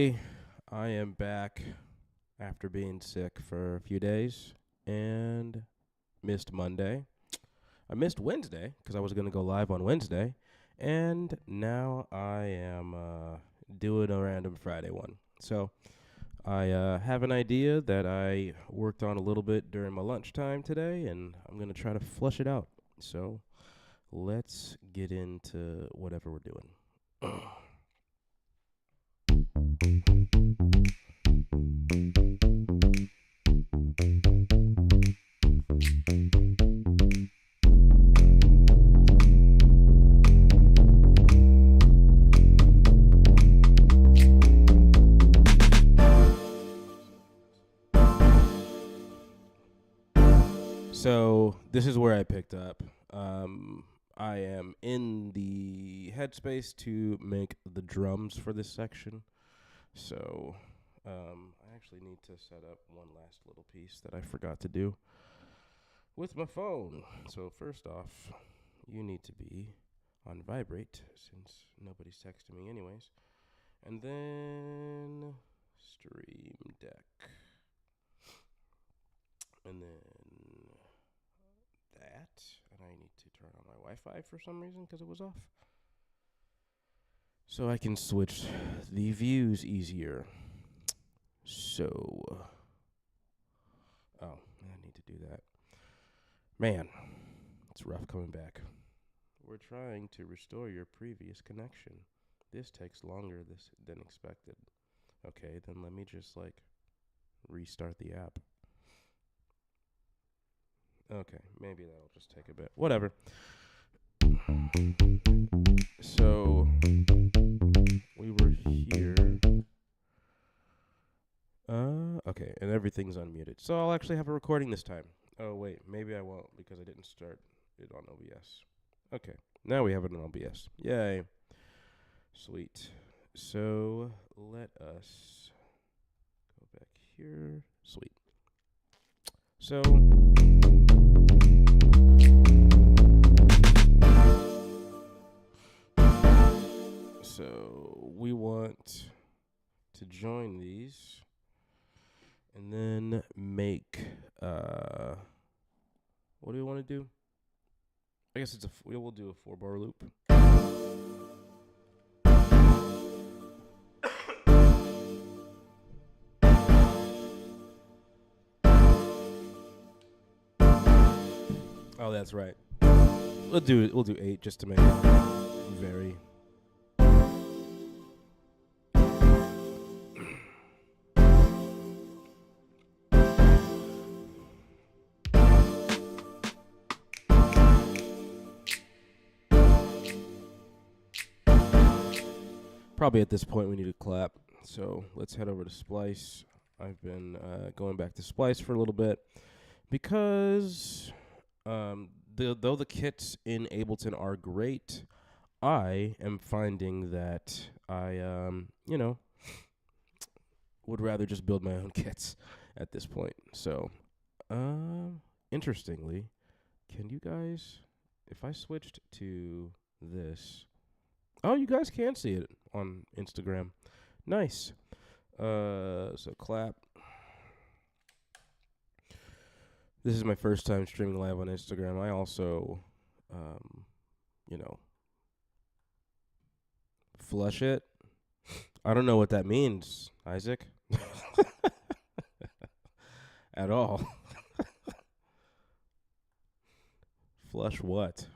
Hey, I am back after being sick for a few days and missed Monday. I missed Wednesday because I was going to go live on Wednesday, and now I am doing a random Friday one. So I have an idea that I worked on a little bit during my lunchtime today, and I'm going to try to flush it out. So let's get into whatever we're doing. So this is where I picked up. I am in the headspace to make the drums for this section. So I actually need to set up one last little piece that I forgot to do with my phone. So first off, you need to be on vibrate since nobody's texting me anyways. And then stream deck. And then that, and I need to turn on my Wi-Fi for some reason because it was off. So I can switch the views easier. So, I need to do that. Man, it's rough coming back. We're trying to restore your previous connection. This takes longer than expected. Okay, then let me just restart the app. Okay, maybe that'll just take a bit. Whatever. So, we were here. Okay, and everything's unmuted. So I'll actually have a recording this time. Oh, wait, maybe I won't because I didn't start it on OBS. Okay, now we have it on OBS. Yay. Sweet. So, let us go back here. Sweet. So... So we want to join these and then make, what do we want to do? I guess we'll do a 4-bar loop. Oh, that's right. We'll do 8 just to make it very... Probably at this point we need to clap, so let's head over to Splice. I've been going back to Splice for a little bit because though the kits in Ableton are great, I am finding that I, would rather just build my own kits at this point. So, interestingly, can you guys, if I switched to this... Oh, you guys can see it on Instagram. Nice. So clap. This is my first time streaming live on Instagram. I also, flush it. I don't know what that means, Isaac. At all. Flush what?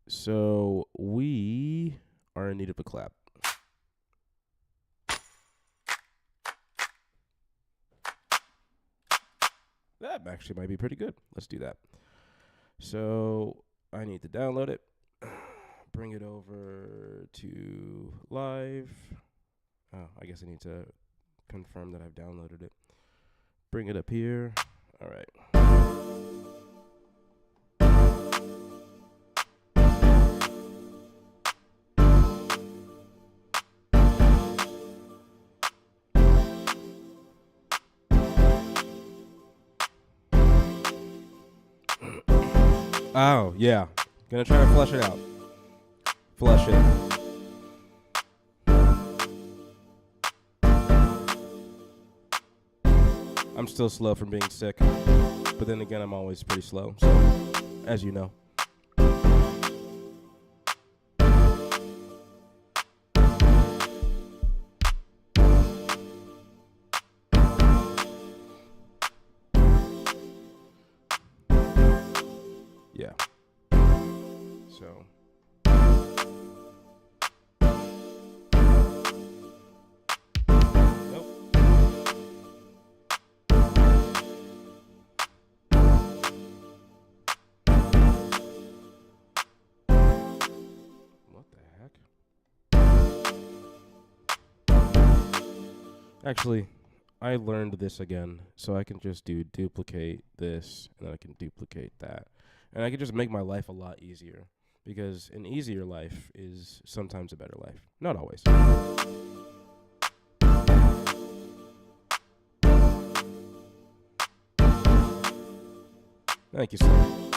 So we are in need of a clap. That actually might be pretty good. Let's do that. So I need to download it, bring it over to live. Oh, I guess I need to confirm that I've downloaded it. Bring it up here. All right. Oh, yeah. Gonna try to flush it out. Flush it. I'm still slow from being sick, but then again, I'm always pretty slow, so, as you know. Yeah. So. Nope. What the heck? Actually, I learned this again, so I can just duplicate this, and then I can duplicate that. And I can just make my life a lot easier, because an easier life is sometimes a better life. Not always. Thank you, sir.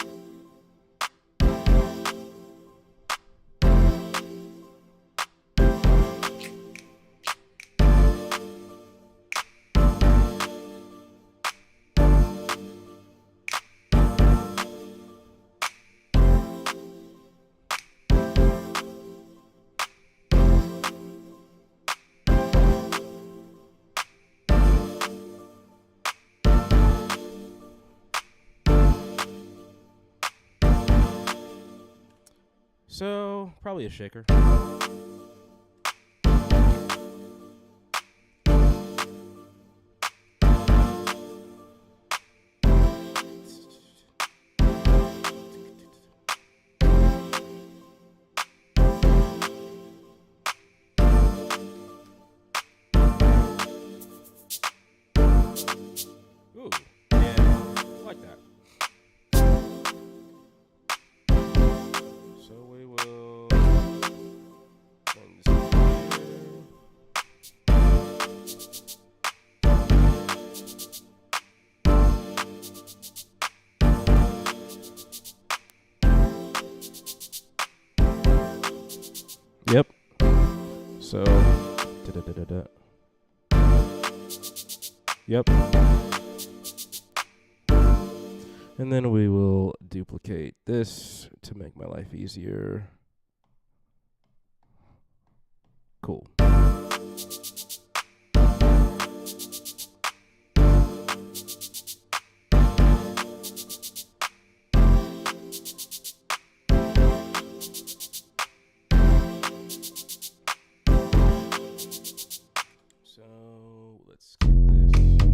So, probably a shaker. Ooh, yeah, I like that. So we will bring this up here. Yep. So, da-da-da-da-da. Yep. And then we will duplicate this to make my life easier. Cool. So let's get this.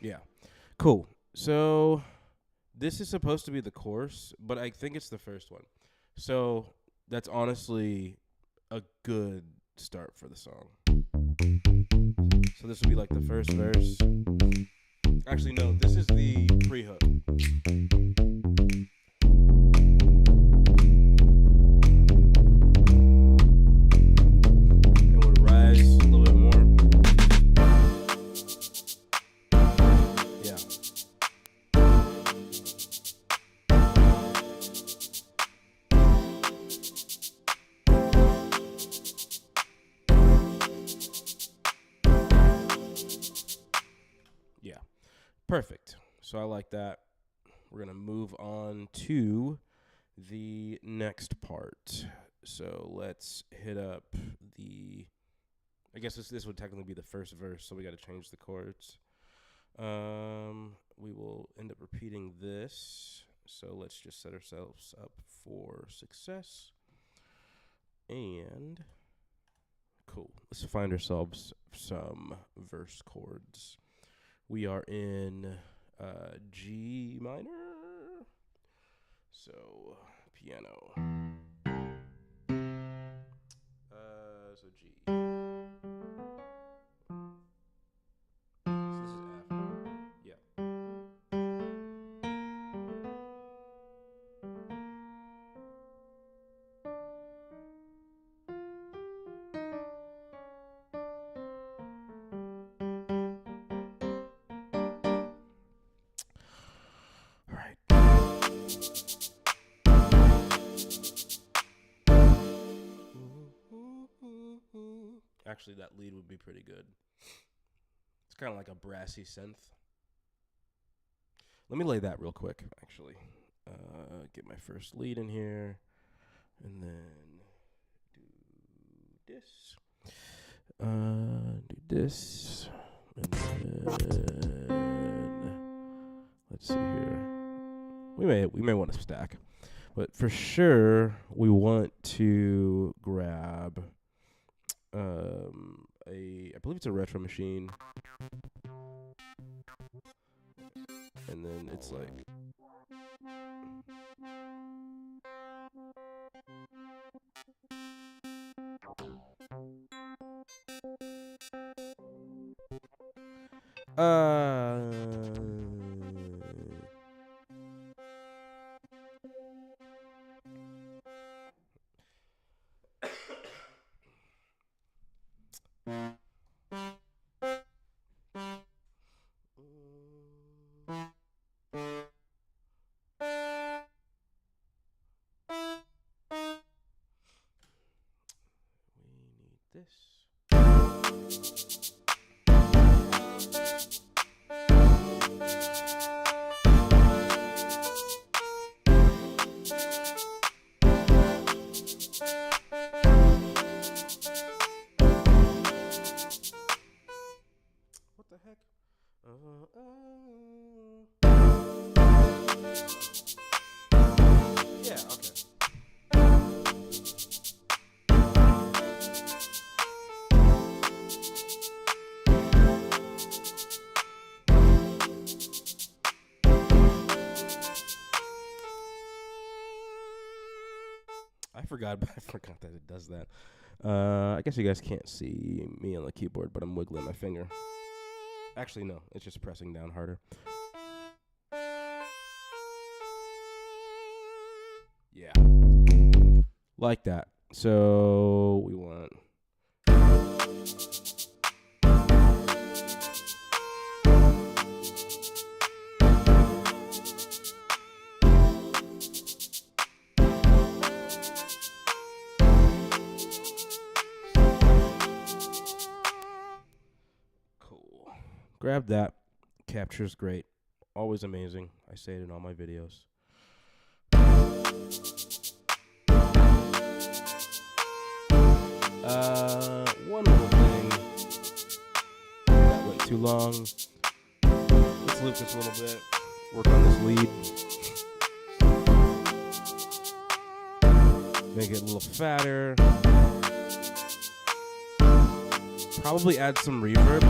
Yeah. Cool. So this is supposed to be the chorus, but I think it's the first one. So that's honestly a good start for the song. So this will be like the first verse. Actually, no, this is the pre-hook. And we'll rise a little bit more. Yeah. Yeah. Perfect. So I like that. We're going to move on to the next part. So let's hit up the... I guess this would technically be the first verse, so we got to change the chords. We will end up repeating this. So let's just set ourselves up for success. And cool. Let's find ourselves some verse chords. We are in G minor. So piano. So G. So this is F. Yeah. All right. Actually, that lead would be pretty good. It's kind of like a brassy synth. Let me lay that real quick, actually. Get my first lead in here. And then do this. Do this. And then let's see here. We may want to stack. But for sure, we want to grab I believe it's a retro machine. And then it's like this. What the heck? Yeah, okay. I forgot that it does that. I guess you guys can't see me on the keyboard, but I'm wiggling my finger. Actually, no, it's just pressing down harder. Yeah. Like that. So we want... Grab that. Capture's great. Always amazing. I say it in all my videos. One little thing. That went too long. Let's loop this a little bit. Work on this lead. Make it a little fatter. Probably add some reverb.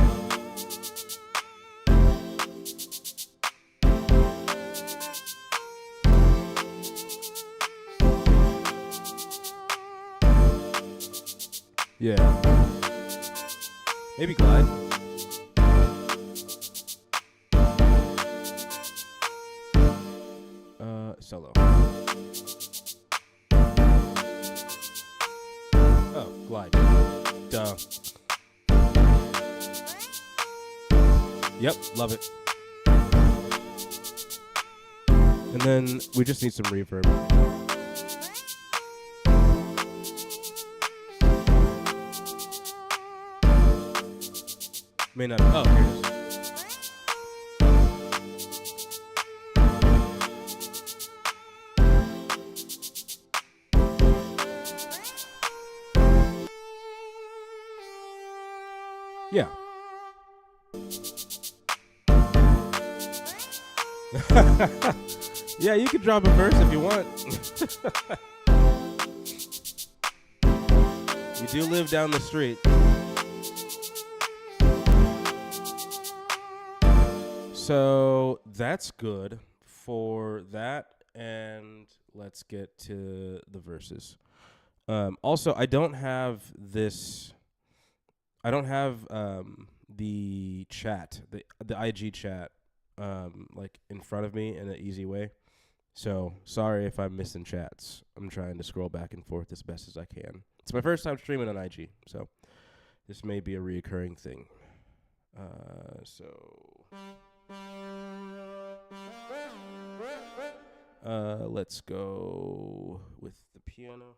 Yeah. Maybe glide. Solo. Oh, glide. Duh. Yep, love it. And then we just need some reverb. May not. Oh, here it is. Yeah. Yeah, you can drop a verse if you want. We do live down the street. So that's good for that. and let's get to the verses. Also, I don't have this. I don't have the chat, the IG chat, like in front of me in an easy way. So sorry if I'm missing chats. I'm trying to scroll back and forth as best as I can. It's my first time streaming on IG, so this may be a reoccurring thing. Let's go with the piano.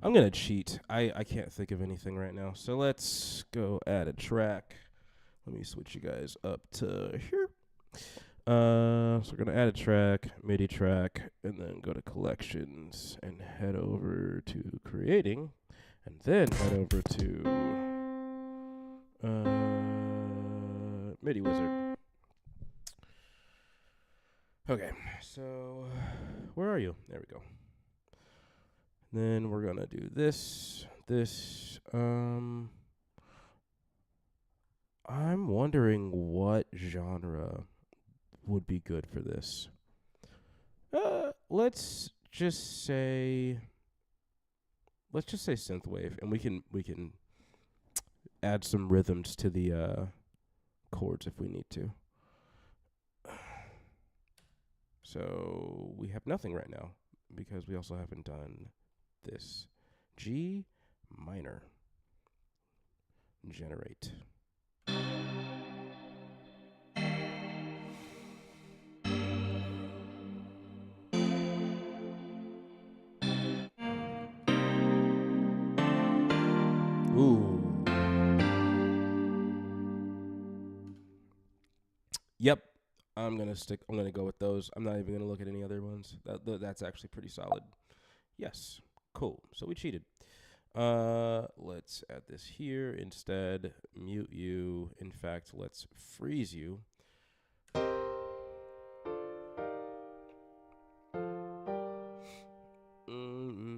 I'm going to cheat. I can't think of anything right now. So let's go add a track. Let me switch you guys up to here. So we're going to add a track, MIDI track, and then go to collections and head over to creating, and then head over to MIDI wizard. Okay, so where are you? There we go. Then we're going to do this. I'm wondering what genre would be good for this. Let's just say synthwave, and we can add some rhythms to the chords if we need to. So we have nothing right now because we also haven't done this. G minor. Generate. Ooh. Yep. I'm gonna go with those. I'm not even gonna look at any other ones. That's actually pretty solid. Yes. Cool. So we cheated. Let's add this here instead. Mute you. In fact, let's freeze you.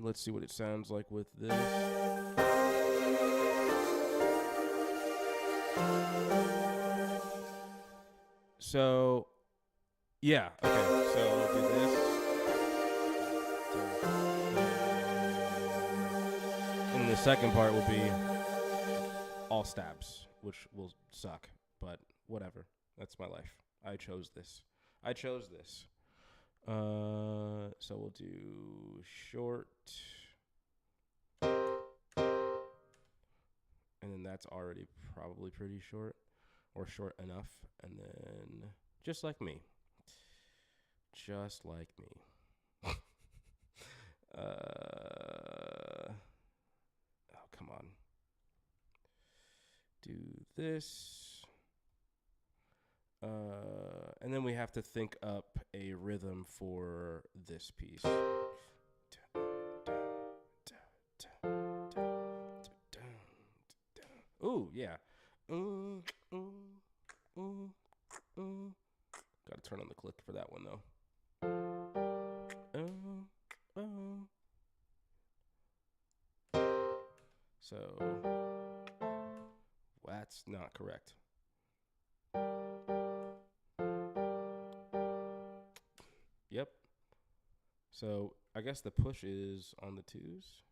Let's see what it sounds like with this. So, yeah. Okay. So we'll do this. And the second part will be all stabs, which will suck, but whatever. That's my life. I chose this. So we'll do short. And then that's already probably pretty short, or short enough. And then just like me. Oh, come on. Do this. And then we have to think up a rhythm for this piece. Ooh, yeah. Gotta turn on the click for that one, though. So, that's not correct. Yep. So, I guess the push is on the twos.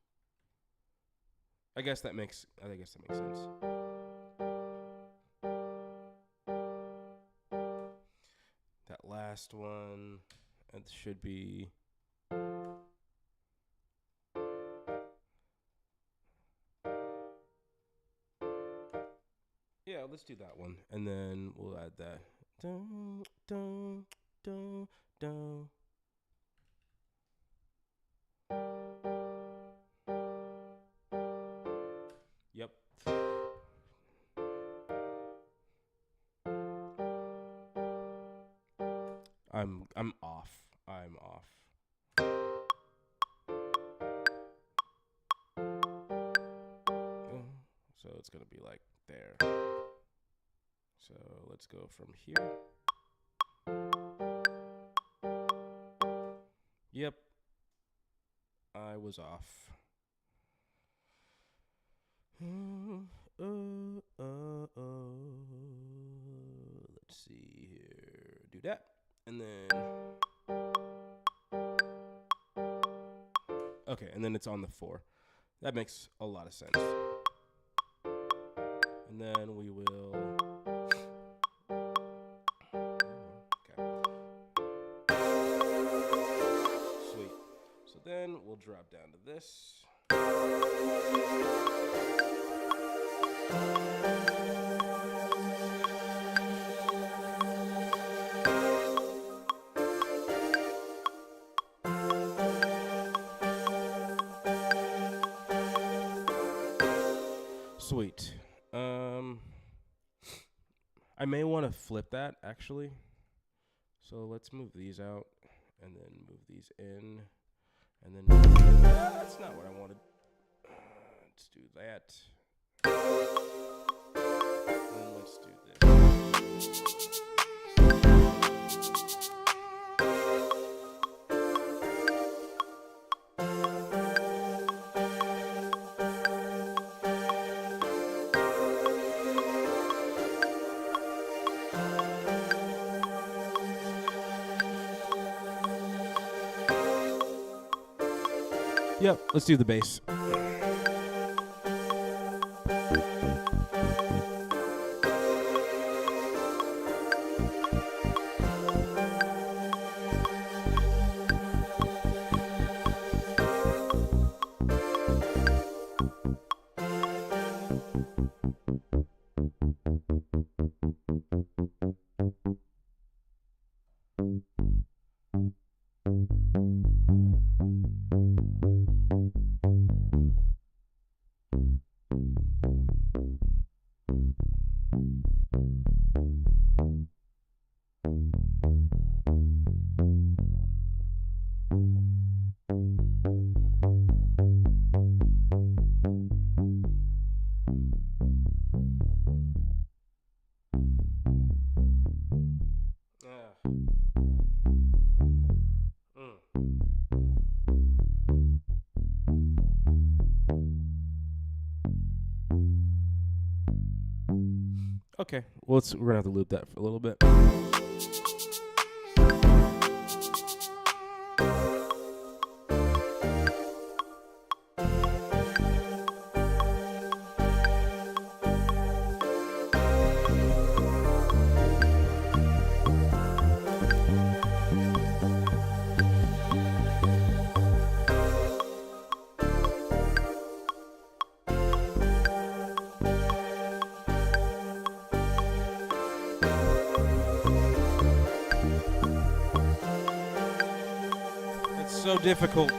I guess that makes sense. That last one, it should be. Yeah, let's do that one, and then we'll add that. Dun, dun, dun, dun. Yep. I'm off. I'm off. So it's gonna be like there. So let's go from here. Yep. I was off. Let's see here. Do that. And then. Okay, and then it's on the 4. That makes a lot of sense. And then we will. Okay. Sweet. So then we'll drop down to this. Sweet. I may want to flip that actually. So let's move these out and then move these in and then that's not what I wanted. Let's do that. And let's do this. Yep, let's do the bass. Okay, well, we're gonna have to loop that for a little bit. So difficult.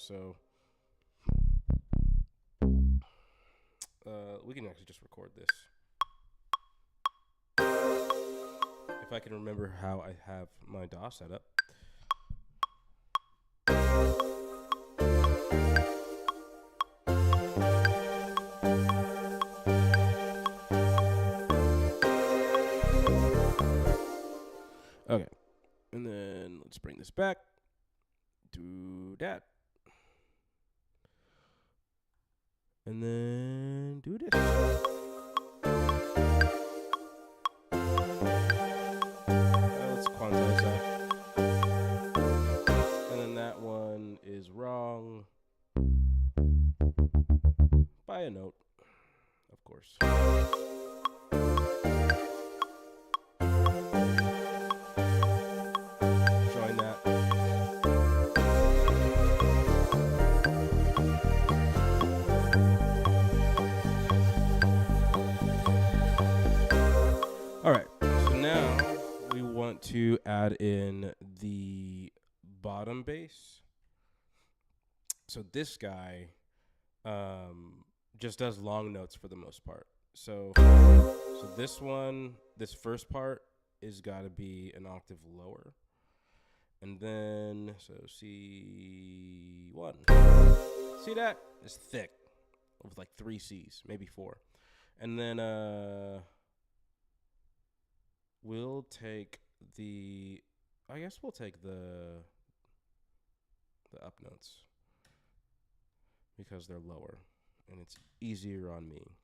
So we can actually just record this. If I can remember how I have my DAW set up. Okay, and then let's bring this back. Do that. And then do this. Let's quantize that. And then that one is wrong by a note, of course. Join that. All right, so now we want to add in the bottom bass. So this guy just does long notes for the most part. So this one, this first part is got to be an octave lower. And then, so C1. See that? It's thick with like 3 C's, maybe 4. And then we'll take the, I guess we'll take the up notes because they're lower and it's easier on me.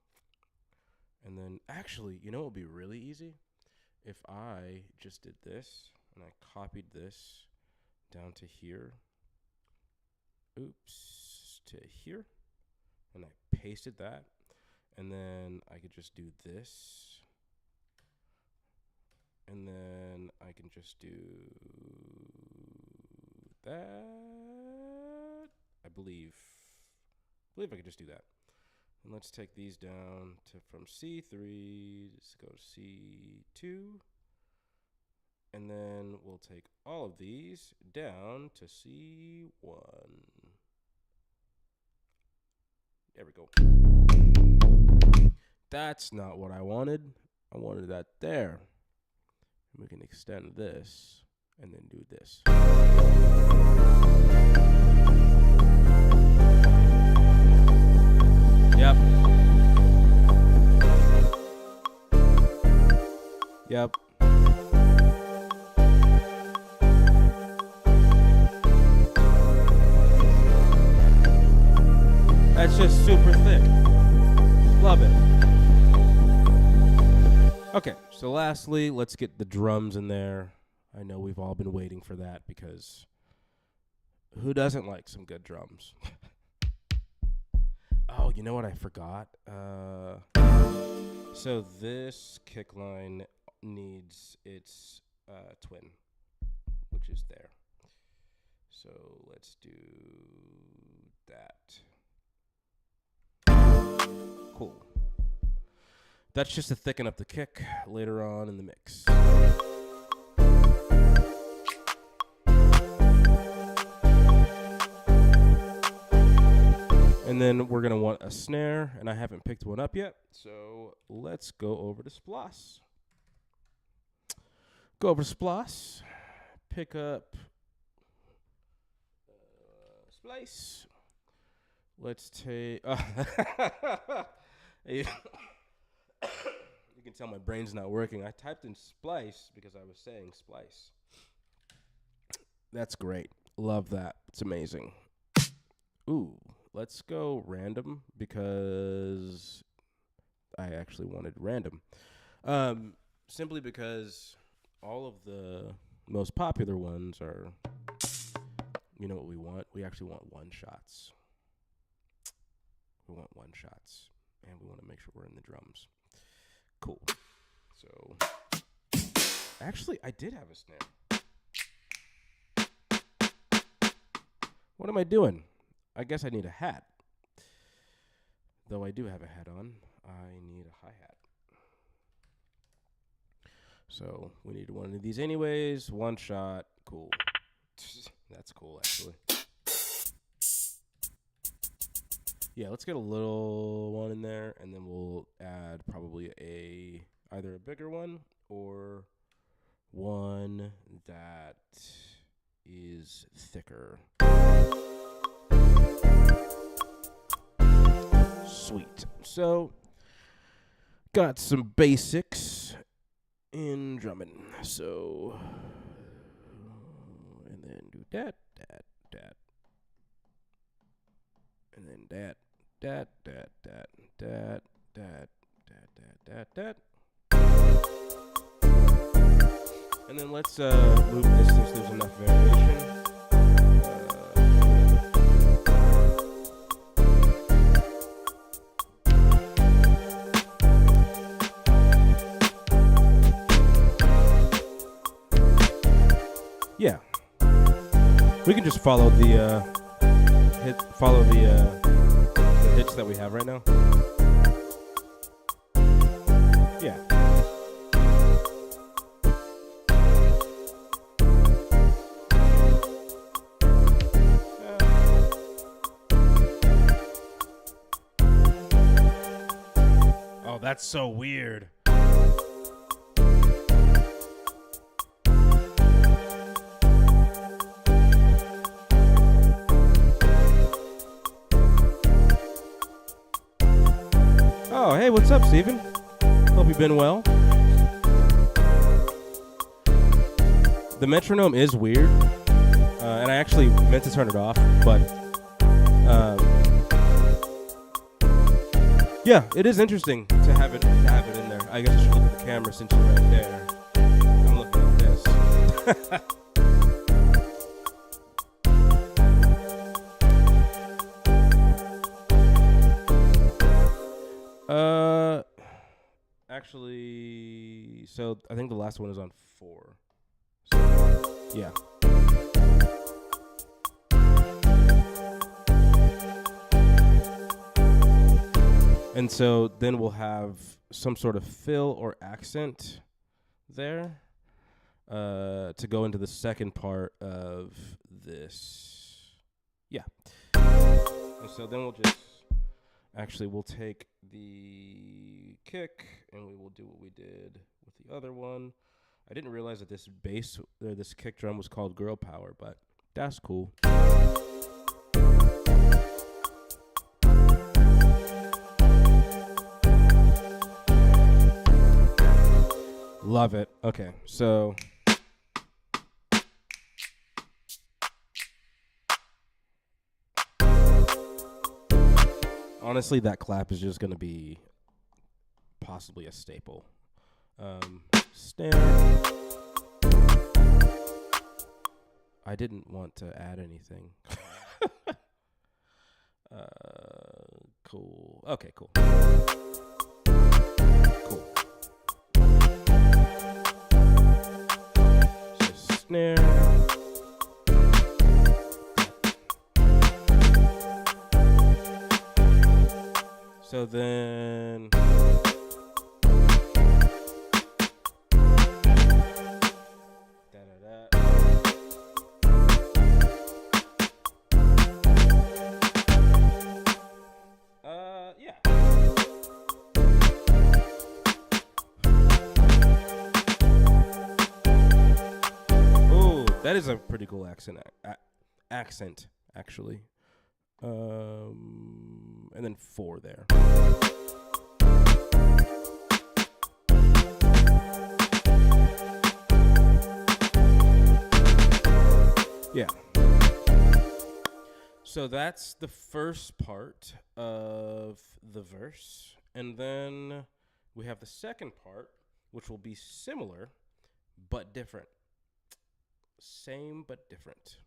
And then actually, you know what would be really easy? If I just did this and I copied this down to here, to here, and I pasted that, and then I could just do this, and then I can just do that. I believe I could just do that. And let's take these down to from C3, let's go to C2. And then we'll take all of these down to C1. There we go. That's not what I wanted. I wanted that there. And we can extend this and then do this. Yep. Yep. That's just super thick. Love it. Okay, so lastly, let's get the drums in there. I know we've all been waiting for that because who doesn't like some good drums? Oh, you know what I forgot? So this kick line needs its twin, which is there. So let's do that. Cool. That's just to thicken up the kick later on in the mix. And then we're going to want a snare, and I haven't picked one up yet, so let's go over to Sploss. Go over to Sploss, pick up Splice. Let's take... You can tell my brain's not working. I typed in splice because I was saying splice. That's great. Love that. It's amazing. Ooh, let's go random because I actually wanted random. Simply because all of the most popular ones are, you know what we want? We actually want one shots. We want one shots. And we want to make sure we're in the drums. Cool. So, actually, I did have a snare. What am I doing? I guess I need a hat. Though I do have a hat on, I need a hi-hat. So, we need one of these anyways. One shot. Cool. That's cool, actually. Yeah, let's get a little one in there, and then we'll add probably either a bigger one or one that is thicker. Sweet. So, got some basics in drumming. So, and then do that, and then that. And then let's move this since there's enough variation. Yeah, we can just follow the hits that we have right now. Yeah. Oh, that's so weird. Oh, hey, what's up, Steven? Hope you've been well. The metronome is weird, and I actually meant to turn it off, but yeah, it is interesting to have it in there. I guess I should look at the camera since you're right there. I'm looking at this. Actually, so I think the last one is on 4. So, yeah. And so then we'll have some sort of fill or accent there to go into the second part of this. Yeah. And so then we'll take the kick and we will do what we did with the other one. I didn't realize that this this kick drum was called Girl Power, but that's cool. Love it. Okay, so honestly, that clap is just going to be possibly a staple. Snare. I didn't want to add anything. Cool. Okay, cool. Cool. So snare. So then yeah. Oh, that is a pretty cool accent actually. And then 4 there. Yeah. So that's the first part of the verse. And then we have the second part, which will be similar but different. Same but different.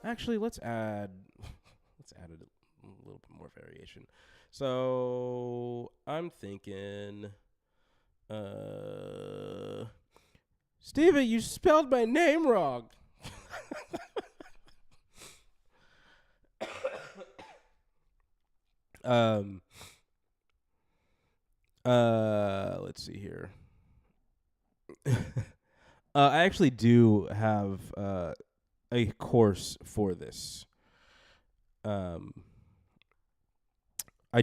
Actually, let's add a little bit more variation. So I'm thinking, Steven, you spelled my name wrong. Let's see here. I actually do have a course for this. I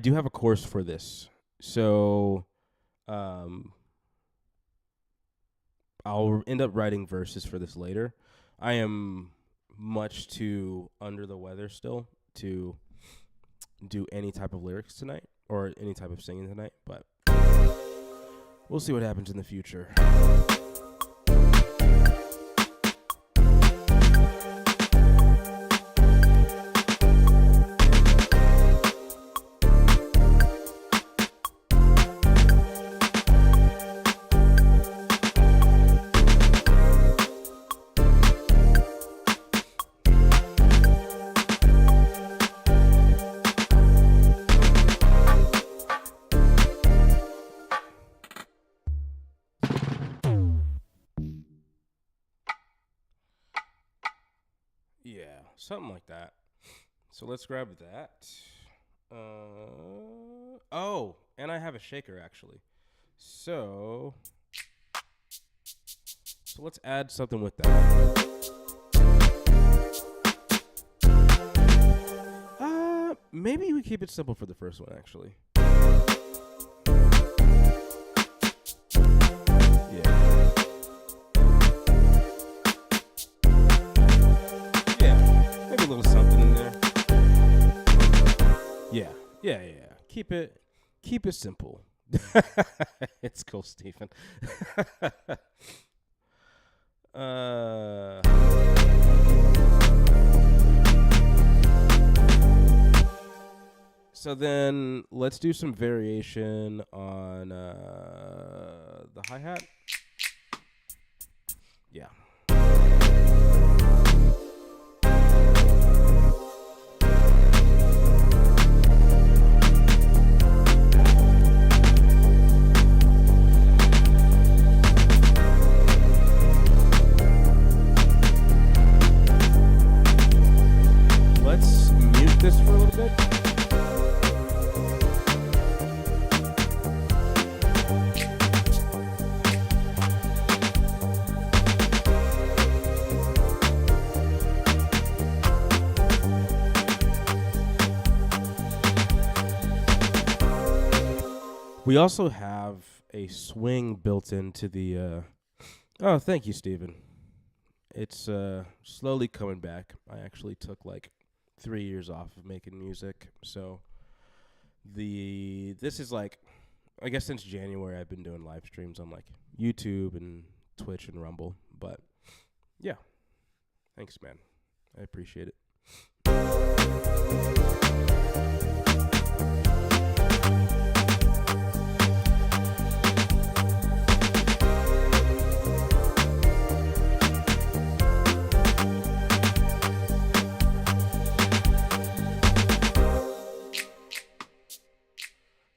do have a course for this. So I'll end up writing verses for this later. I am much too under the weather still to do any type of lyrics tonight or any type of singing tonight, but we'll see what happens in the future. Yeah, something like that. So let's grab that. Oh, and I have a shaker actually. So let's add something with that. Maybe we keep it simple for the first one actually. Yeah. Keep it simple. It's cool, Stephen. So then let's do some variation on the hi-hat. Yeah. This for a little bit. We also have a swing built into the oh, thank you, Stephen. It's slowly coming back. I actually took like 3 years off of making music, so this is like, I guess since January I've been doing live streams on like YouTube and Twitch and Rumble, but yeah, thanks man, I appreciate it.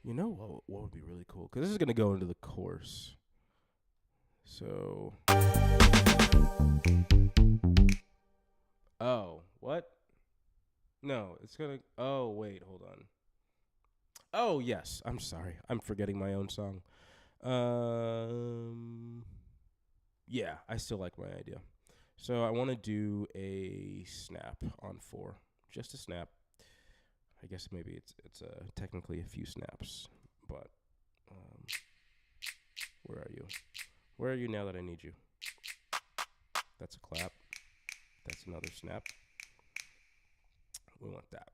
You know what would be really cool? Because this is going to go into the chorus. So. Oh, what? No, it's going to. Oh, wait, hold on. Oh, yes. I'm sorry. I'm forgetting my own song. Yeah, I still like my idea. So I want to do a snap on 4. Just a snap. I guess maybe it's technically a few snaps, but where are you? Where are you now that I need you? That's a clap. That's another snap. We want that.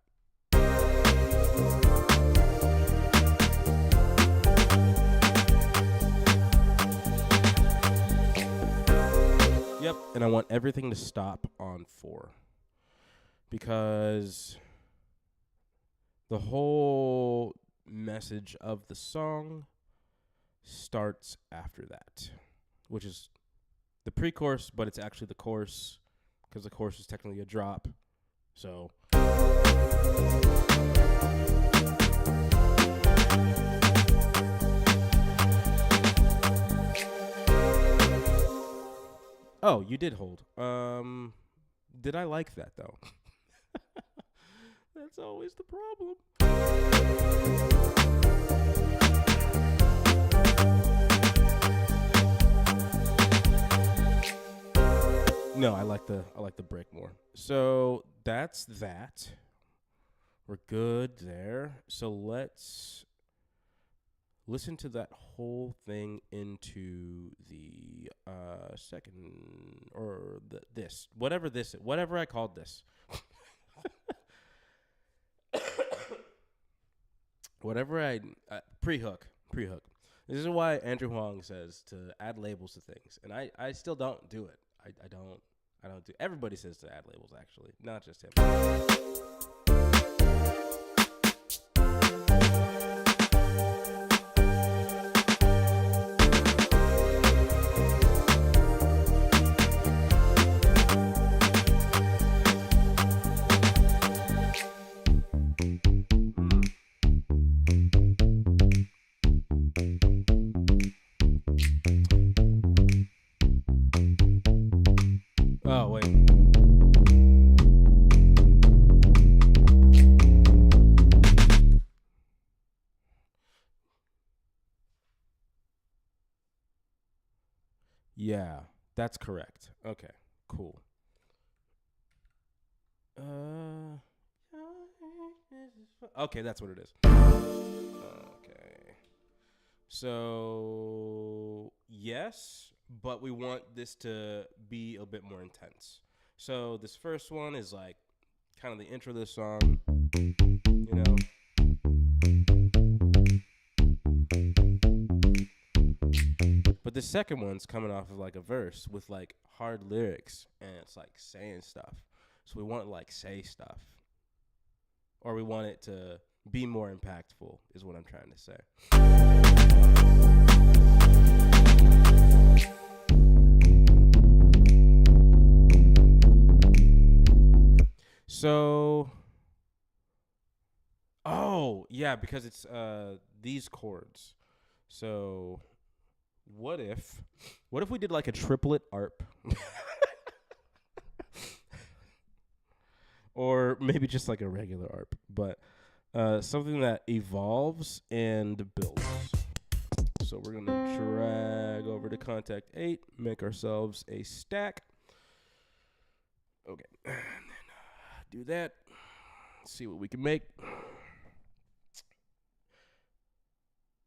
Yep, and I want everything to stop on 4 because the whole message of the song starts after that, which is the pre-chorus, but it's actually the chorus because the chorus is technically a drop. So oh, you did hold. Did I like that though? That's always the problem. No, I like the brick more. So that's that. We're good there. So let's listen to that whole thing into the second or whatever I called this. Whatever I pre-hook. This is why Andrew Huang says to add labels to things, and I still don't do it. I don't do. Everybody says to add labels, actually, not just him. Oh, wait. Yeah, that's correct. Okay, cool. Okay, that's what it is. Okay. So, yes, but we want this to be a bit more intense. So, this first one is like kind of the intro to the song, you know. But the second one's coming off of like a verse with like hard lyrics, and it's like saying stuff. So we want to like say stuff, or we want it to be more impactful, is what I'm trying to say. So, oh yeah, because it's these chords. So, what if we did like a triplet ARP? Or maybe just like a regular ARP, but something that evolves and builds. So we're gonna drag over to contact 8, make ourselves a stack. Okay, and then do that. See what we can make.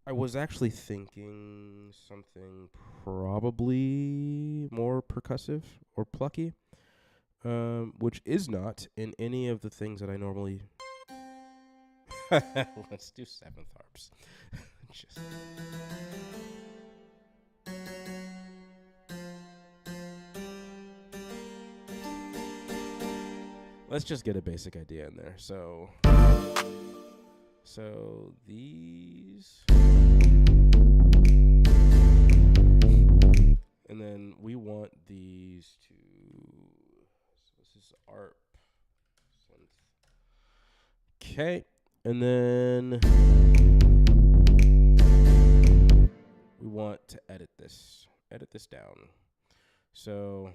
I was actually thinking something probably more percussive or plucky. Which is not in any of the things that I normally. Let's do 7th harps. Just. Let's just get a basic idea in there. So these, and then we want these to. ARP. Okay, and then we want to edit this down. So I'm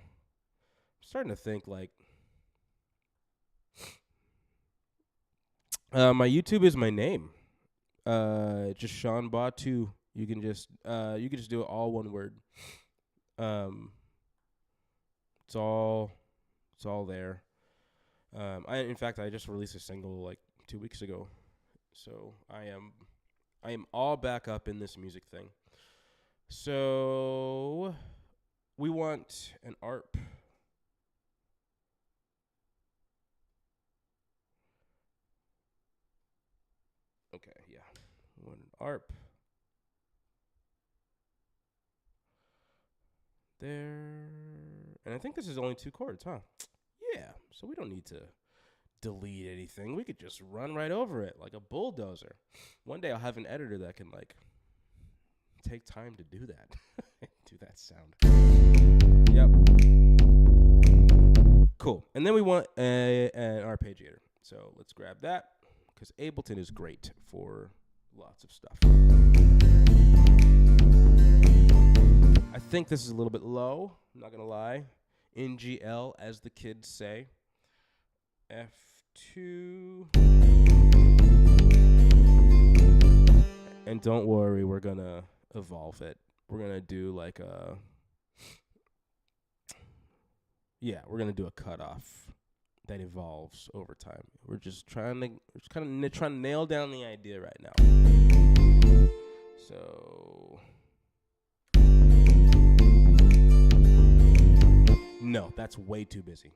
starting to think like my YouTube is my name. Just Sean Batu. You can just do it all one word. It's all there. In fact, I just released a single like 2 weeks ago, so I am all back up in this music thing. So we want an ARP. Okay, yeah, we want an ARP. There, and I think this is only 2 chords, huh? Yeah, so we don't need to delete anything. We could just run right over it like a bulldozer. One day I'll have an editor that can like take time to do that. Do that sound. Yep. Cool. And then we want an arpeggiator. So let's grab that because Ableton is great for lots of stuff. I think this is a little bit low. I'm not going to lie. NGL, as the kids say. F2. And don't worry, we're going to evolve it. We're going to do like a... Yeah, we're gonna do a cutoff that evolves over time. We're just kind of trying to nail down the idea right now. So, no, that's way too busy.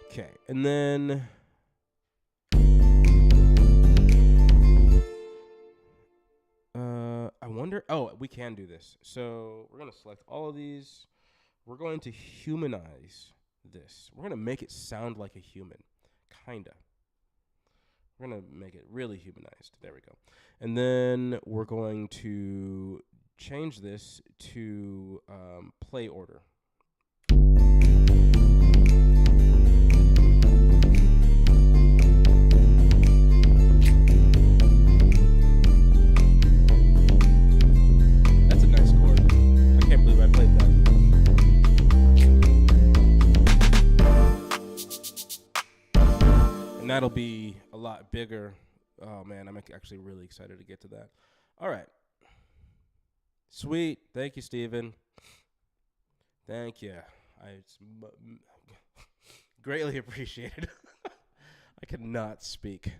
Okay, and then I wonder. Oh, we can do this. So we're gonna select all of these. We're going to humanize this. We're gonna make it sound like a human, kinda. We're gonna make it really humanized. There we go. And then we're going to change this to play order. That's a nice chord. I can't believe I played that. And that'll be a lot bigger. Oh, man, I'm actually really excited to get to that. All right. Sweet. Thank you, Steven. Thank you. It's greatly appreciated. I cannot speak.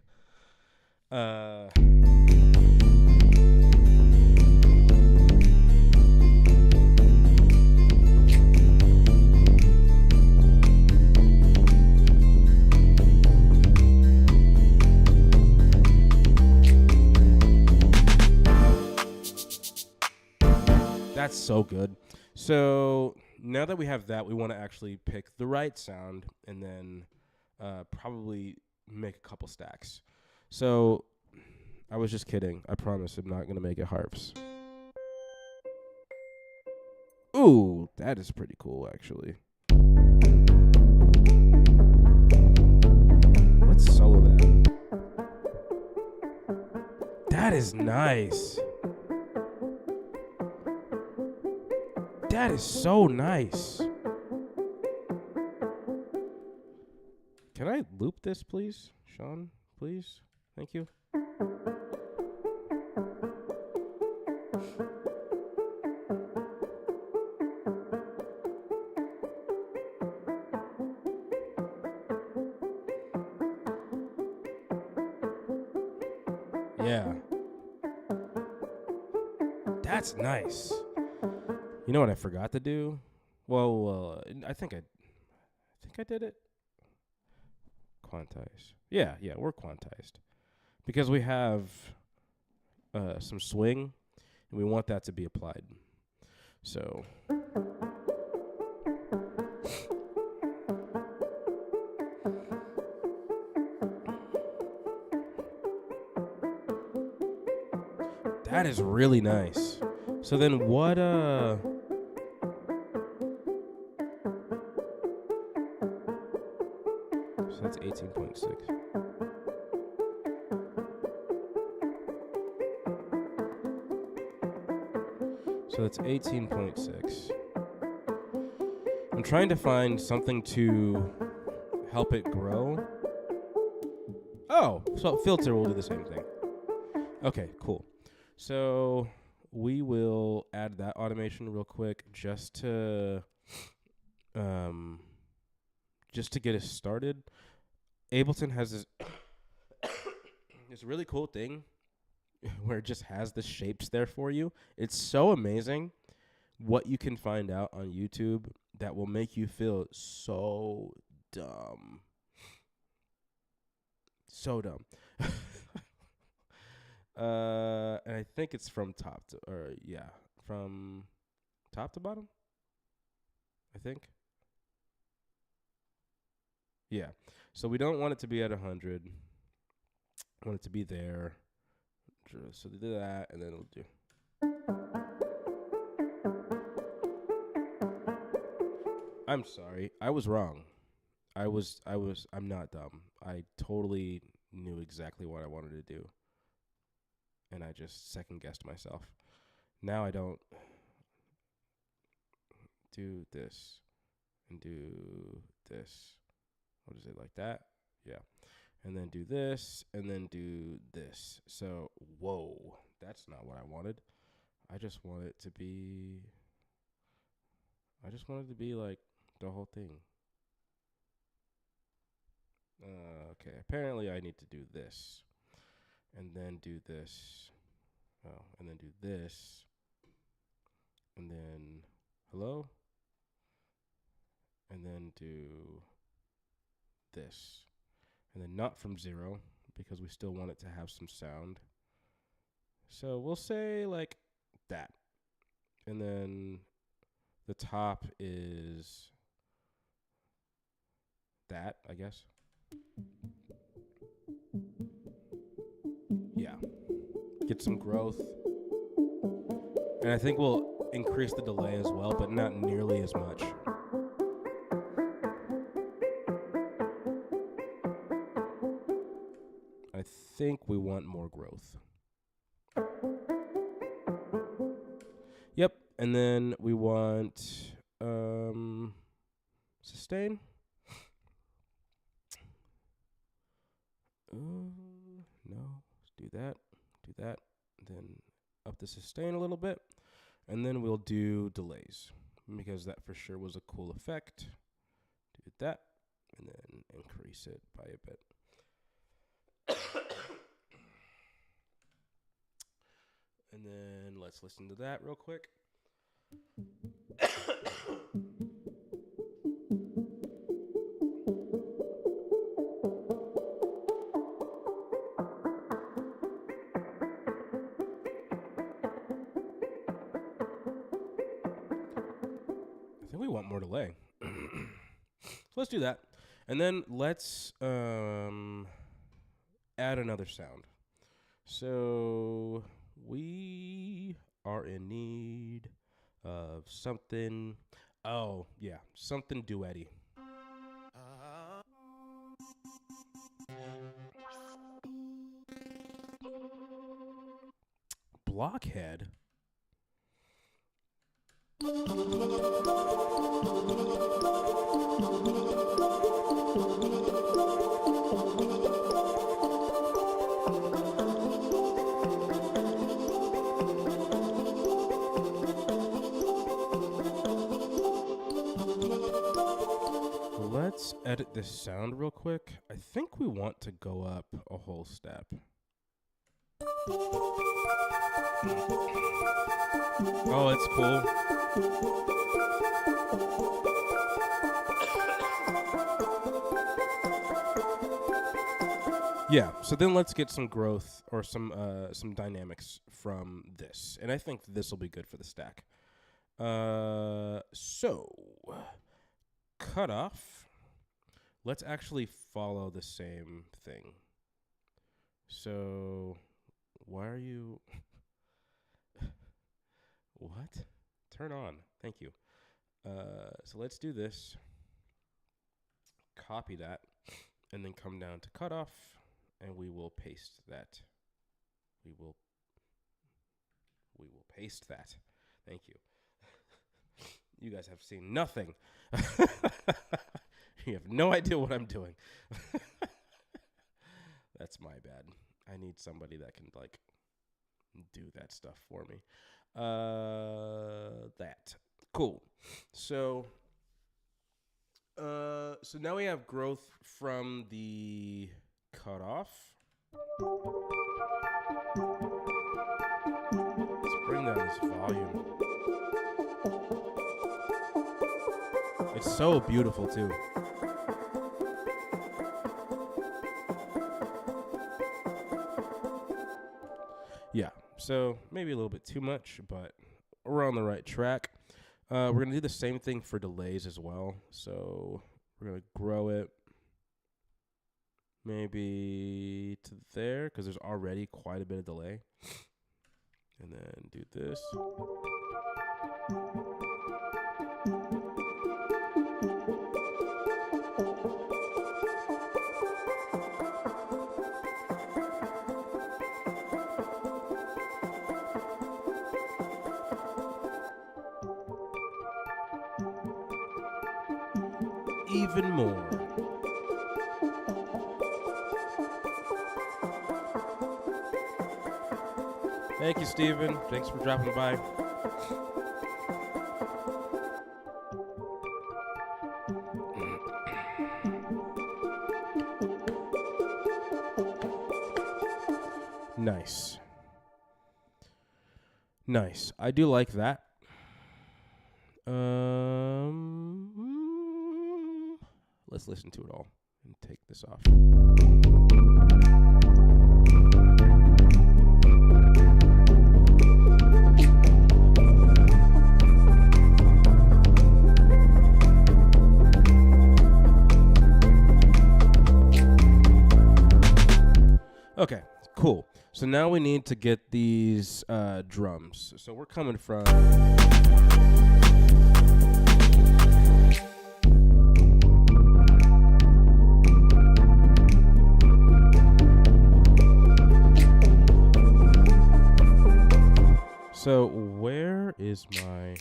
That's so good. So now that we have that, we want to actually pick the right sound and then probably make a couple stacks. So I was just kidding. I promise I'm not going to make it harps. Ooh, that is pretty cool, actually. Let's solo that. That is nice. That is so nice. Can I loop this, please? Sean, please? Thank you. Yeah. That's nice. You know what I forgot to do? Well, I think I did it. Quantize. Yeah, we're quantized. Because we have some swing, and we want that to be applied. So that is really nice. So then what so that's 18.6. So that's 18.6. I'm trying to find something to help it grow. Oh, so filter will do the same thing. Okay, cool. So we will add that automation real quick just to get us started. Ableton has this really cool thing where it just has the shapes there for you. It's so amazing what you can find out on YouTube that will make you feel so dumb. So dumb. And I think it's from top to bottom. I think. Yeah. So we don't want it to be at 100. I want it to be there. So they do that, and then it'll do. I'm sorry. I was wrong. I'm not dumb. I totally knew exactly what I wanted to do. And I just second guessed myself. Now I don't do this and do this. What is it, like that? Yeah. And then do this and then do this. So, whoa, that's not what I wanted. I just want it to be I just wanted to be like the whole thing. Okay, apparently I need to do this. And then do this. Oh, and then do this. And then, hello? And then do this. And then not from 0, because we still want it to have some sound. So we'll say like that. And then the top is that, I guess. Yeah. Get some growth. And I think we'll increase the delay as well, but not nearly as much. I think we want more growth. Yep, and then we want sustain. No, let's do that, then up the sustain a little bit, and then we'll do delays, because that for sure was a cool effect. Do that, and then increase it by a bit. And then let's listen to that real quick. I think we want more delay. So let's do that. And then let's add another sound. So we are in need of something. Oh, yeah, something duetty. Blockhead? Let's edit this sound real quick. I think we want to go up a whole step. Oh, it's cool. Yeah, so then let's get some growth or some dynamics from this. And I think this will be good for the stack. So cut off. Let's actually follow the same thing. So why are you what? Turn on. Thank you. So let's do this. Copy that, and then come down to cutoff, and we will paste that. We will paste that. Thank you. You guys have seen nothing. You have no idea what I'm doing. That's my bad. I need somebody that can like do that stuff for me. That. Cool. So now we have growth from the cutoff. Let's bring down this volume. It's so beautiful too. Yeah, so maybe a little bit too much, but we're on the right track. We're going to do the same thing for delays as well. So we're going to grow it maybe to there, because there's already quite a bit of delay. And then do this. Even more. Thank you, Steven. Thanks for dropping by. Nice. Nice. I do like that. Let's listen to it all and take this off. Okay, cool. So now we need to get these drums. So we're coming from... So where is my...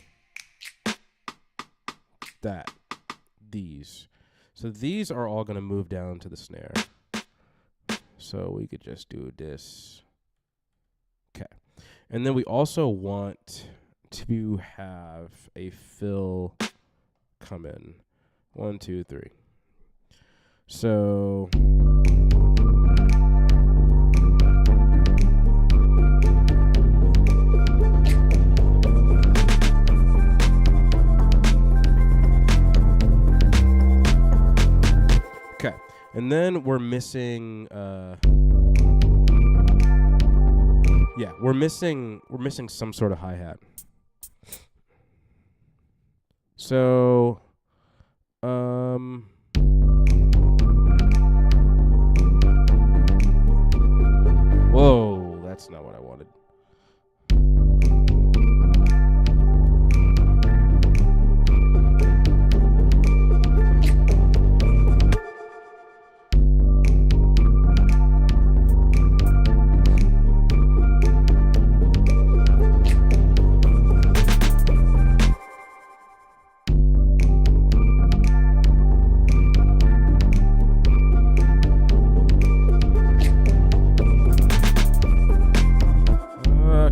These. So these are all going to move down to the snare. So we could just do this. Okay. And then we also want to have a fill come in. 1, 2, 3. So... Okay. And then we're missing we're missing some sort of hi-hat. So whoa, that's not what I wanted.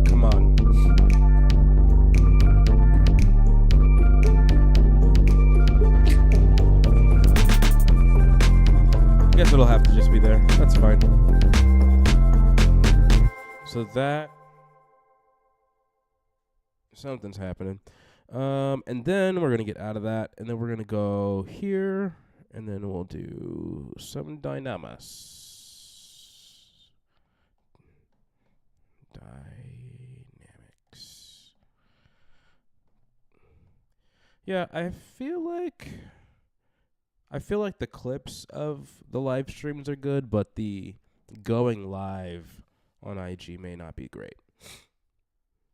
Come on. Guess it'll have to just be there. That's fine. So that... something's happening. And then we're going to get out of that. And then we're going to go here. And then we'll do some dynamas. Dynamics. Yeah, I feel like the clips of the live streams are good, but the going live on IG may not be great.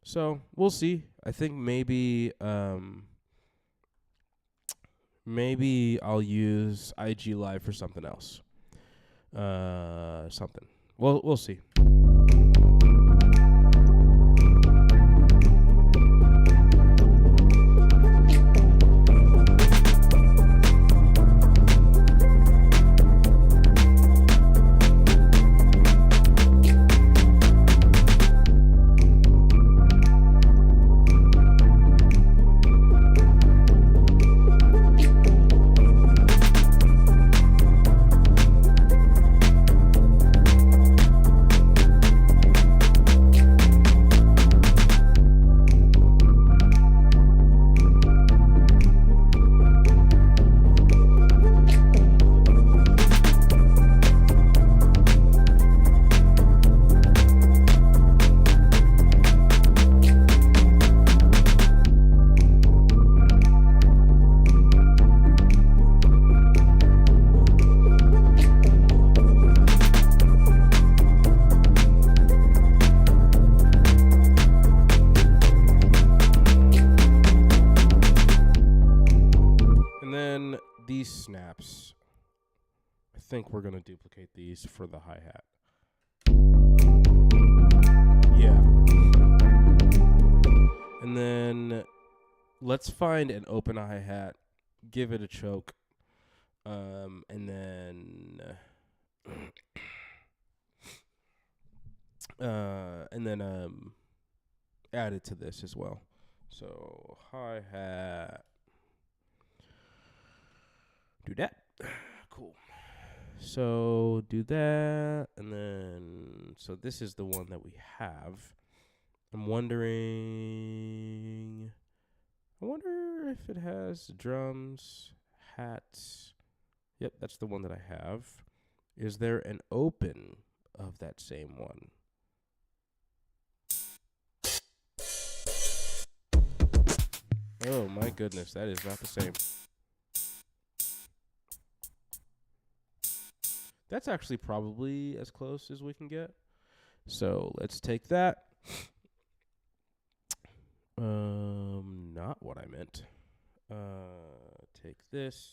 So we'll see. I think maybe I'll use IG Live for something else. Something. Well, we'll see. These snaps, I think we're going to duplicate these for the hi-hat. Yeah. And then let's find an open hi-hat, give it a choke, and then add it to this as well. So hi-hat. Do that. Cool. So do that, and then so this is the one that we have. I'm wondering. I wonder if it has drums, hats. Yep, that's the one that I have. Is there an open of that same one? Oh my goodness, that is not the same. That's actually probably as close as we can get. So let's take that. Not what I meant. Take this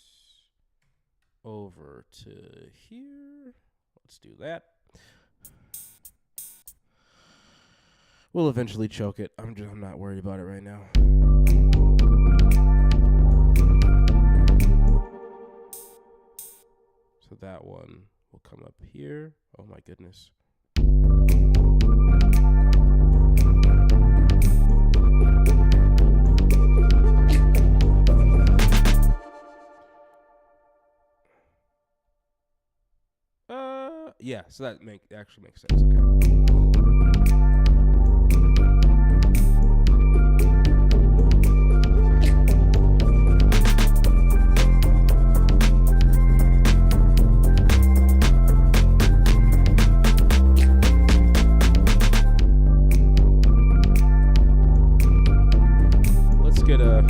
over to here. Let's do that. We'll eventually choke it. I'm not worried about it right now. So that one will come up here. Oh my goodness. Yeah, so that actually makes sense. Okay. Let's get a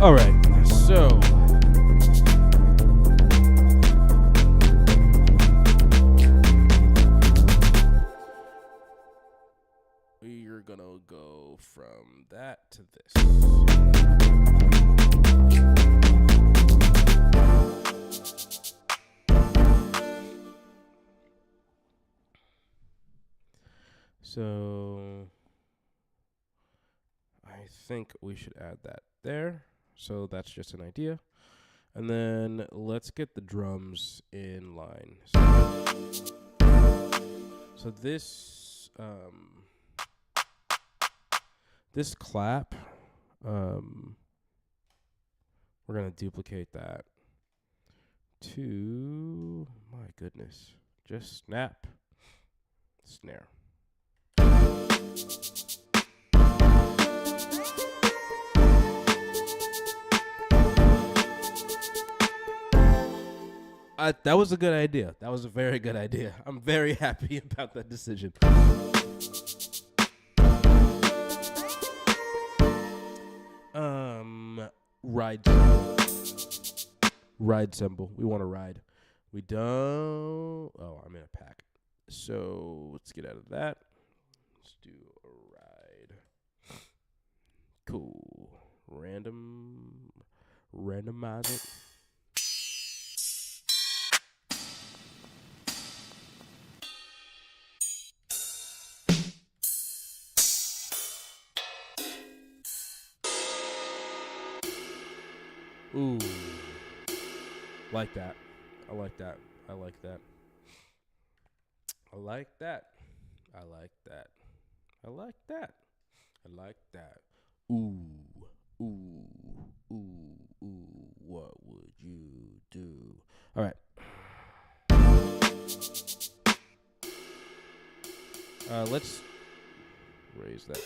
all right, so we're gonna go from that to this. So I think we should add that there. So that's just an idea. And then let's get the drums in line. So this this clap, we're going to duplicate that to, my goodness, just snap, snare. That was a good idea. That was a very good idea. I'm very happy about that decision. Ride cymbal. Ride cymbal. We want to ride. We don't. Oh, I'm in a pack. So let's get out of that. Let's do a ride. Cool. Randomize it. Ooh. Like that. I like that. I like that. I like that. I like that. I like that. I like that. Ooh. Ooh. Ooh. Ooh. What would you do? All right. Let's raise that.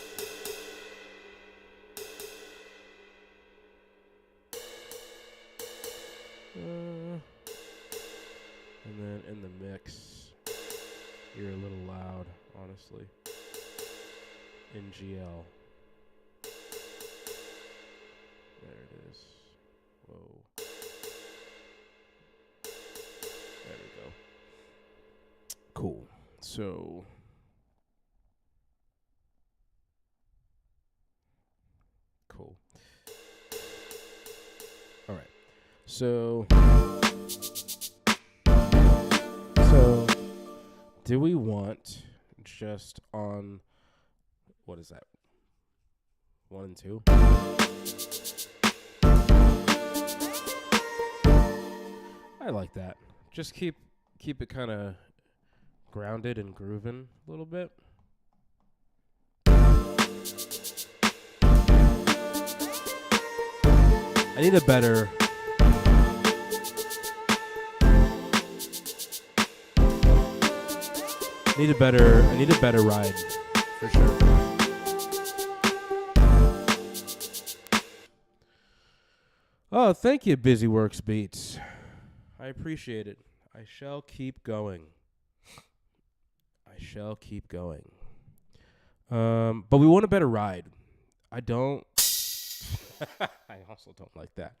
And then in the mix, you're a little loud, honestly. In GL. There it is. Whoa. There we go. Cool. So So, do we want just on, what is that, 1 and 2? I like that. Just keep it kind of grounded and grooving a little bit. I need a better ride for sure. Oh, thank you, Busy Works Beats. I appreciate it. I shall keep going. But we want a better ride. I don't. I also don't like that.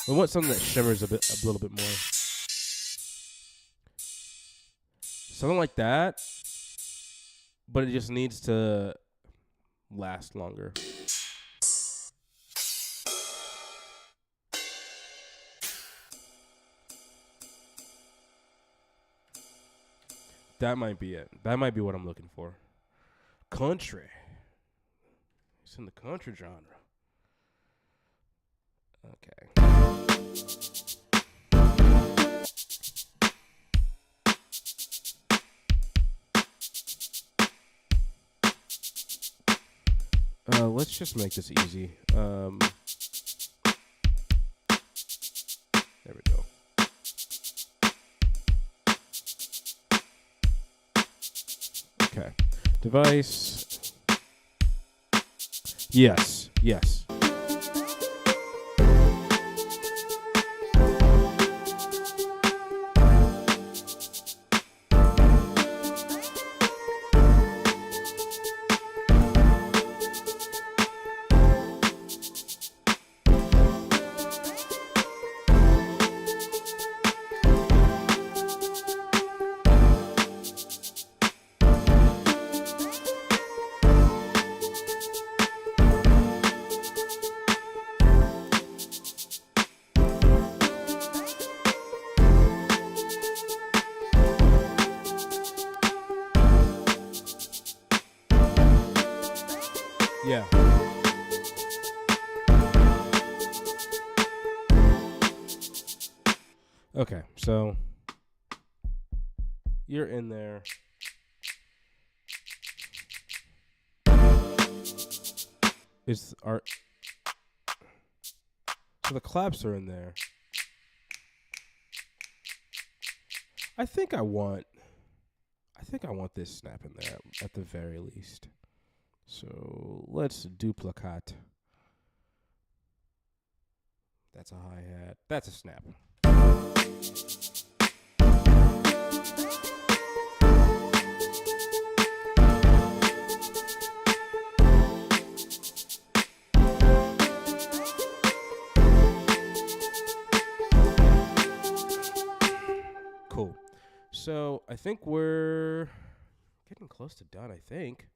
We want something that shimmers a little bit more. Something like that, but it just needs to last longer. That might be it. That might be what I'm looking for. Country. It's in the country genre. Okay. Let's just make this easy. There we go. Okay. Device. Yes. Yeah. Okay, so you're in there. So the claps are in there. I think I want this snap in there at the very least. So let's duplicate. That's a hi-hat. That's a snap. Cool. So I think we're getting close to done, I think.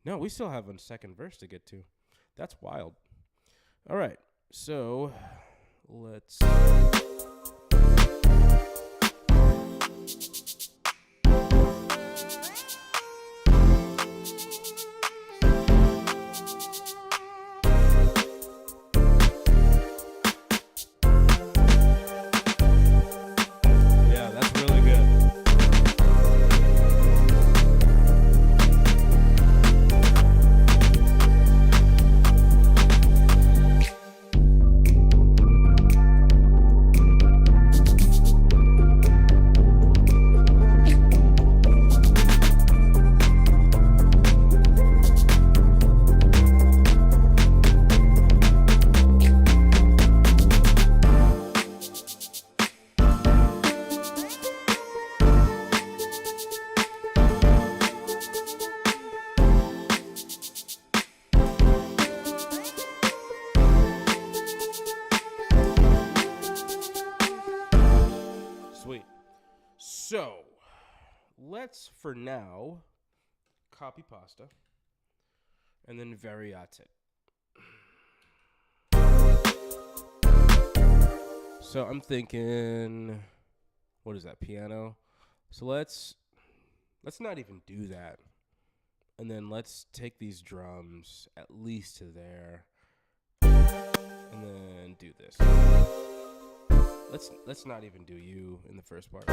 No, we still have a second verse to get to. That's wild. All right, so let's... Yeah, that's really good. So, let's, for now, copy pasta, and then variate it. So I'm thinking, what is that, piano? So let's not even do that. And then let's take these drums at least to there. And then do this. Let's not even do you in the first part.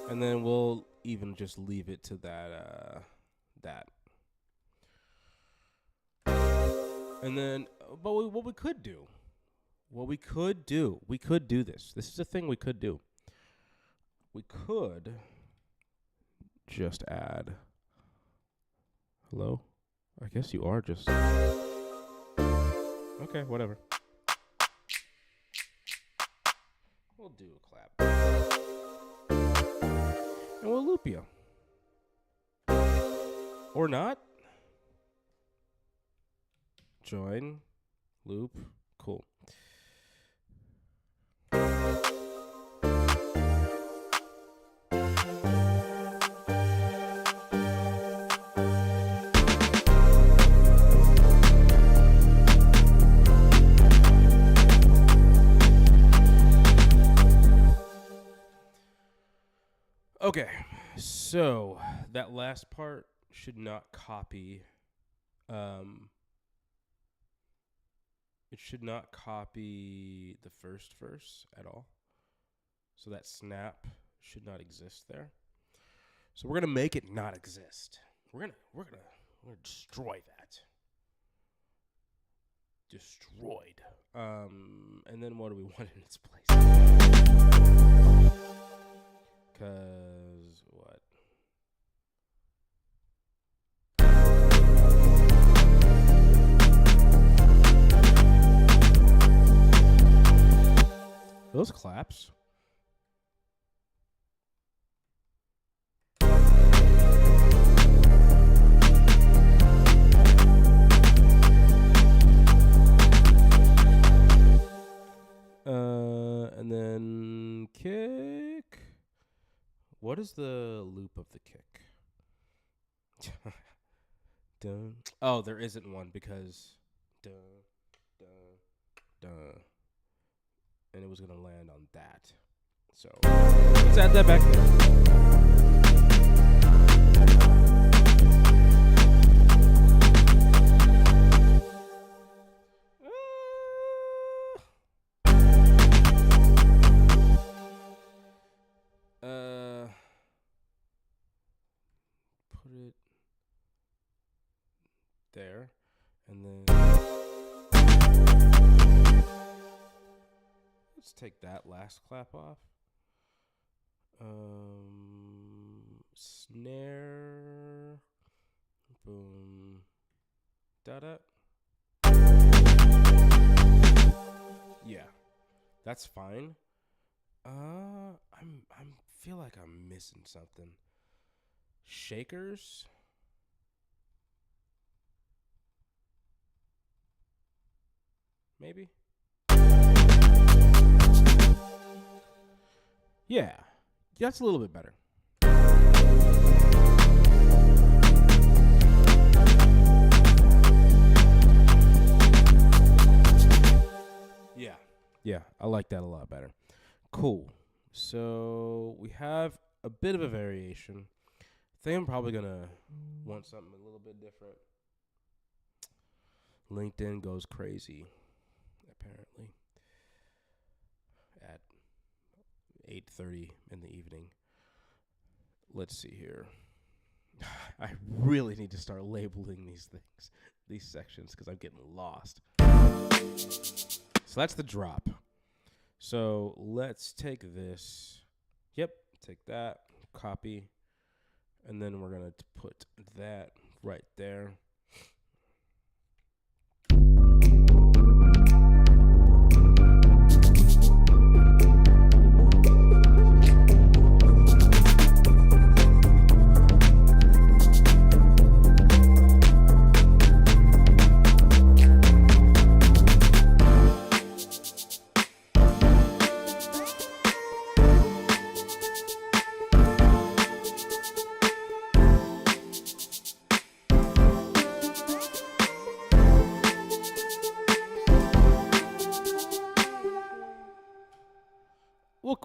And then we'll even just leave it to that. And then, but what we could do, we could do this. This is a thing we could do. We could just add. Hello? I guess you are just. Okay, whatever. We'll do a clap. And we'll loop you. Or not. Join. Loop. Cool. Okay, so that last part should not copy. It should not copy the first verse at all. So that snap should not exist there. So we're gonna make it not exist. We're gonna destroy that. Destroyed. And then what do we want in its place? Cause what? Those claps. And then kick. What is the loop of the kick? Dun. Oh, there isn't one because dun, dun, dun. And it was going to land on that. So let's add that back there. Put it there. And then let's take that last clap off. Snare. Boom. Da-da. Yeah. That's fine. I'm feel like I'm missing something. Shakers. Maybe. Yeah, that's a little bit better. Yeah, I like that a lot better. Cool. So we have a bit of a variation. I think I'm probably gonna want something a little bit different. LinkedIn goes crazy, apparently, at 8:30 in the evening. Let's see here. I really need to start labeling these things, these sections, because I'm getting lost. So that's the drop. So let's take this. Yep, take that, copy, and then we're going to put that right there.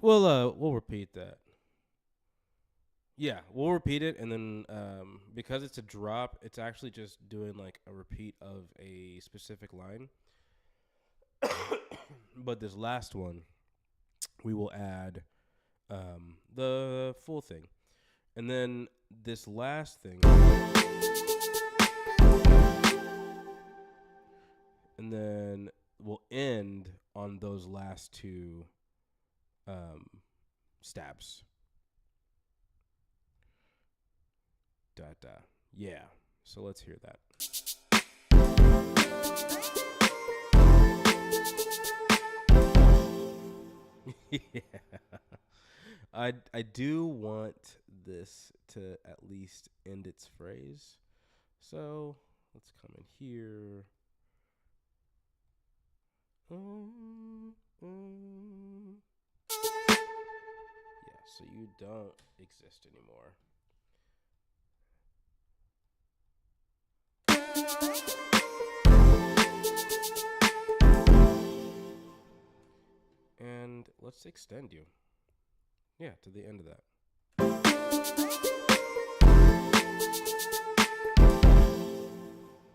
we'll repeat that. Yeah, we'll repeat it, and then because it's a drop, it's actually just doing like a repeat of a specific line. But this last one, we will add the full thing, and then this last thing, and then we'll end on those last two stabs. Yeah. So let's hear that. Yeah. I do want this to at least end its phrase. So let's come in here. Yeah, so you don't exist anymore. And let's extend you. Yeah, to the end of that.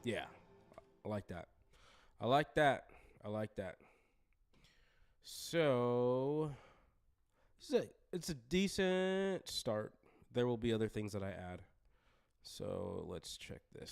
Yeah, I like that. I like that. I like that. So, it's a decent start. There will be other things that I add. So let's check this.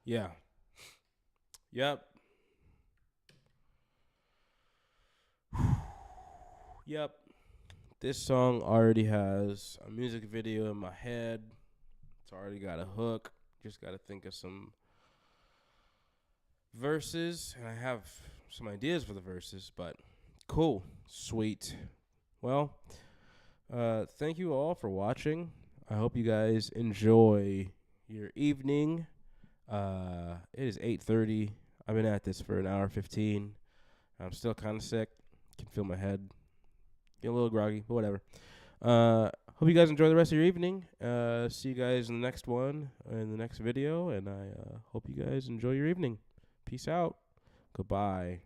Yeah. Yep. Yep. This song already has a music video in my head. It's already got a hook. Just got to think of some verses. And I have some ideas for the verses, but cool. Sweet. Well, thank you all for watching. I hope you guys enjoy your evening. It is 8:30. I've been at this for an hour 15. I'm still kind of sick. Can feel my head. Get a little groggy, but whatever. Hope you guys enjoy the rest of your evening. See you guys in the next one, in the next video, and I hope you guys enjoy your evening. Peace out. Goodbye.